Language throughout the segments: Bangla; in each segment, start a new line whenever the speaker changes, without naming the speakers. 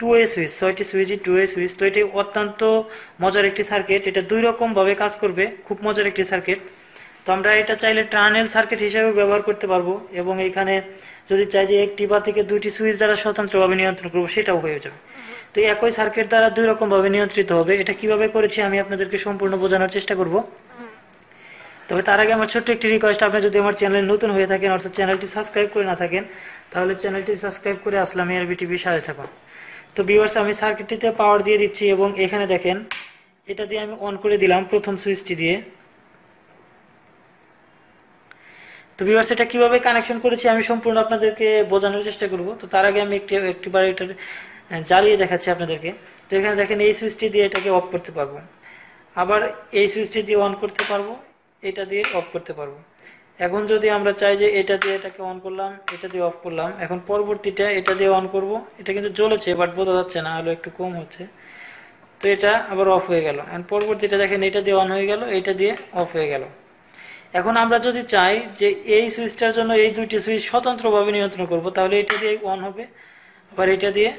2A সুইচ, 6টি সুইচই 2A সুইচ। তো এটি অত্যন্ত মজার একটি সার্কিট, এটা দুই রকম ভাবে কাজ করবে, খুব মজার একটি সার্কিট। তো আমরা এটা চাইলে টানেল সার্কিট হিসেবে ব্যবহার করতে পারবো, এবং এখানে যদি চাই যে একটি বা থেকে দুইটি সুইচ দ্বারা স্বতন্ত্রভাবে নিয়ন্ত্রণ করবো, সেটাও হয়ে যাবে। তো একই সার্কিট দ্বারা দুই রকম ভাবে নিয়ন্ত্রিত হবে। এটা কিভাবে করেছি আমি আপনাদেরকে সম্পূর্ণ বোঝানোর চেষ্টা করব। তবে তার আগে আমার ছোট্ট একটি রিকোয়েস্ট, আপনি যদি আমার চ্যানেলে নতুন হয়ে থাকেন, অর্থাৎ চ্যানেলটি সাবস্ক্রাইব করে না থাকেন, তাহলে চ্যানেলটি সাবস্ক্রাইব করে আসলাম ARB টিভির সাথে থাকুন। তো ভিউয়ার্স, আমি সার্কিটটিতে পাওয়ার দিয়ে দিচ্ছি, এবং এখানে দেখেন এটা দিয়ে আমি অন করে দিলাম প্রথম সুইচটি দিয়ে। তো ভিউয়ার্স, এটা কিভাবে কানেকশন করেছি আমি সম্পূর্ণ আপনাদেরকে বোঝানোর চেষ্টা করব। তো তার আগে আমি একটিবার এটা জ্বালিয়ে দেখাচ্ছি আপনাদেরকে। তো এখানে দেখেন এই সুইচটি দিয়ে এটাকে অফ করতে পারবো, আবার এই সুইচটি দিয়ে অন করতে পারবো, এটা দিয়ে অফ করতে পারবো। এখন যদি আমরা চাই যে এটা দিয়ে এটাকে অন করলাম, এটা দিয়ে অফ করলাম, এখন পরবর্তীটা এটা দিয়ে অন করব। এটা কিন্তু জ্বলেছে বাট বোঝা যাচ্ছে না, আলো একটু কম হচ্ছে। তো এটা আবার অফ হয়ে গেল। এখন পরবর্তীটা দেখেন এটা দিয়ে অন হয়ে গেল, এটা দিয়ে অফ হয়ে গেল। এখন আমরা যদি চাই যে এই সুইচটার জন্য এই দুইটি সুইচ স্বতন্ত্রভাবে নিয়ন্ত্রণ করব, তাহলে এটা দিয়ে অন হবে, আবার এটা দিয়ে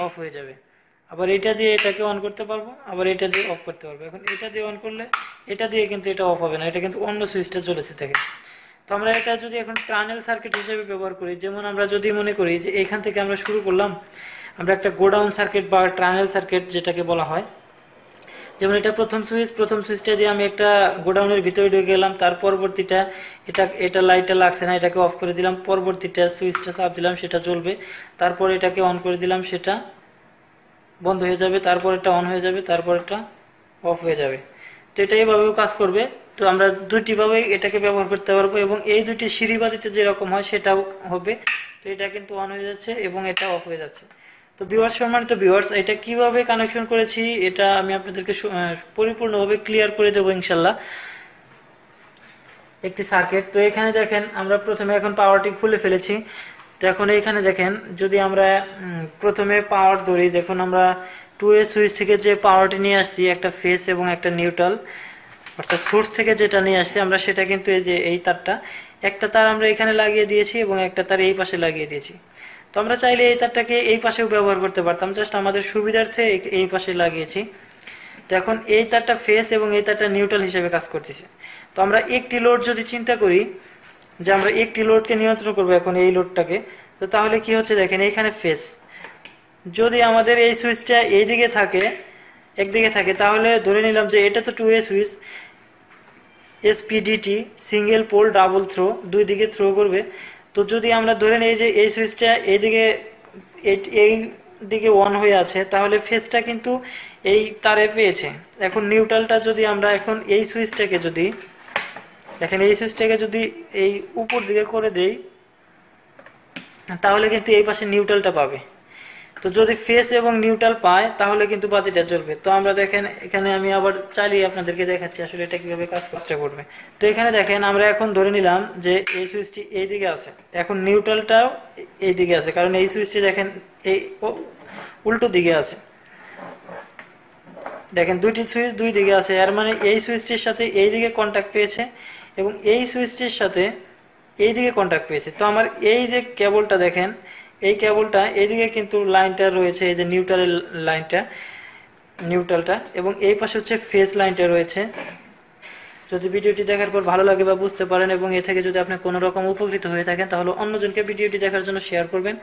অফ হয়ে যাবে। আবার এটা দিয়ে এটাকে অন করতে পারবো, আবার এটা দিয়ে অফ করতে পারবো। এখন এটা দিয়ে অন করলে এটা দিয়ে কিন্তু এটা অফ হবে না, এটা কিন্তু অন্য সুইচটা চলেছে থাকে। তো আমরা এটা যদি এখন টানেল সার্কিট হিসেবে ব্যবহার করি, যেমন আমরা যদি মনে করি যে এখান থেকে আমরা শুরু করলাম, আমরা একটা গোডাউন সার্কিট বা টানেল সার্কিট যেটাকে বলা হয়। যেমন এটা প্রথম সুইচটা দিয়ে আমি একটা গোডাউনের ভিতরে ঢুকে গেলাম, তার পরবর্তীটা এটা লাইটটা লাগছে না, এটাকে অফ করে দিলাম, পরবর্তীটা সুইচটা চাপ দিলাম, সেটা জ্বলবে, তারপর এটাকে অন করে দিলাম, সেটা বন্ধ হয়ে যাবে, তারপর এটা অন হয়ে যাবে, তারপর এটা অফ হয়ে যাবে। তো এটা এইভাবেও কাজ করবে। তো আমরা দুইটিভাবে এটাকে ব্যবহার করতে পারবো, এবং এই দুইটি সিঁড়িবাতিতে যেরকম হয় সেটাও হবে। তো এটা কিন্তু অন হয়ে যাচ্ছে এবং এটা অফ হয়ে যাচ্ছে। তো ভিউয়ার্স, সম্মানিত ভিউয়ার্স, এটা কিভাবে কানেকশন করেছি এটা আমি আপনাদেরকে পরিপূর্ণভাবে ক্লিয়ার করে দেবো ইনশাল্লাহ। একটি সার্কিট, তো এখানে দেখেন আমরা প্রথমে এখন পাওয়ারটি খুলে ফেলেছি। তো এখন এইখানে দেখেন যদি আমরা প্রথমে পাওয়ার ধরি, দেখুন আমরা 2A সুইচ থেকে যে পাওয়ারটি নিয়ে আসছি, একটা ফেস এবং একটা নিউট্রাল, অর্থাৎ সোর্স থেকে যেটা নিয়ে আসছি আমরা, সেটা কিন্তু এই যে এই তারটা, একটা তার আমরা এখানে লাগিয়ে দিয়েছি এবং একটা তার এই পাশে লাগিয়ে দিয়েছি। তো আমরা চাইলে এই তারটাকে এই পাশেও ব্যবহার করতে পারতাম, জাস্ট আমাদের সুবিধার্থে এই পাশে লাগিয়েছি। তো এখন এই তারটা ফেস এবং এই তারটা নিউট্রাল হিসেবে কাজ করতেছে। তো আমরা একটি লোড যদি চিন্তা করি যে আমরা একটি লোডকে নিয়ন্ত্রণ করবো, এখন এই লোডটাকে, তো তাহলে কি হচ্ছে দেখেন এইখানে ফেস, যদি আমাদের এই সুইচটা এইদিকে থাকে, একদিকে থাকে, তাহলে ধরে নিলাম যে এটা তো 2A switch, SPDT, single pole double throw, দুই দিকে থ্রো করবে। তো যদি আমরা ধরে নিই যে এই সুইচটা এইদিকে এই দিকে অন হয়ে আছে, তাহলে ফেসটা কিন্তু এই তারে পেয়েছে। এখন নিউট্রালটা যদি আমরা এখন এই সুইচটাকে যদি দেখেন এই সুইচটাকে যদি এই উপর দিকে করে দেই, তাহলে কিন্তু এই পাশে নিউট্রালটা পাবে। তো যদি ফেস এবং নিউট্রাল পায় তাহলে কিন্তু বাতিটা জ্বলবে। তো আমরা দেখেন এখানে আমি আবার চালিয়ে আপনাদেরকে দেখাচ্ছি আসলে এটা কিভাবে কাজটা করবে। তো এখানে দেখেন আমরা এখন ধরে নিলাম যে এই সুইচটি এইদিকে আছে, এখন নিউট্রালটাও এইদিকে আছে, কারণ এই সুইচটি দেখেন এই উল্টো দিকে আছে। দেখেন দুইটি সুইচ দুই দিকে আছে, এর মানে এই সুইচটির সাথে এই দিকে কন্ট্যাক্ট পেয়েছে এবং এই সুইচটির সাথে এই দিকে কন্ট্যাক্ট পেয়েছে। তো আমার এই যে কেবলটা দেখেন, এই কেবলটা এইদিকে কিন্তু লাইনটা রয়েছে, এই যে নিউট্রালের লাইনটা, নিউট্রালটা, এবং এই পাশে হচ্ছে ফেজ লাইনটা রয়েছে। যদি ভিডিওটি দেখার পর ভালো লাগে বা বুঝতে পারেন এবং এ থেকে যদি আপনি কোনো রকম উপকৃত হয়ে থাকেন, তাহলে অন্যজনকে ভিডিওটি দেখার জন্য শেয়ার করবেন।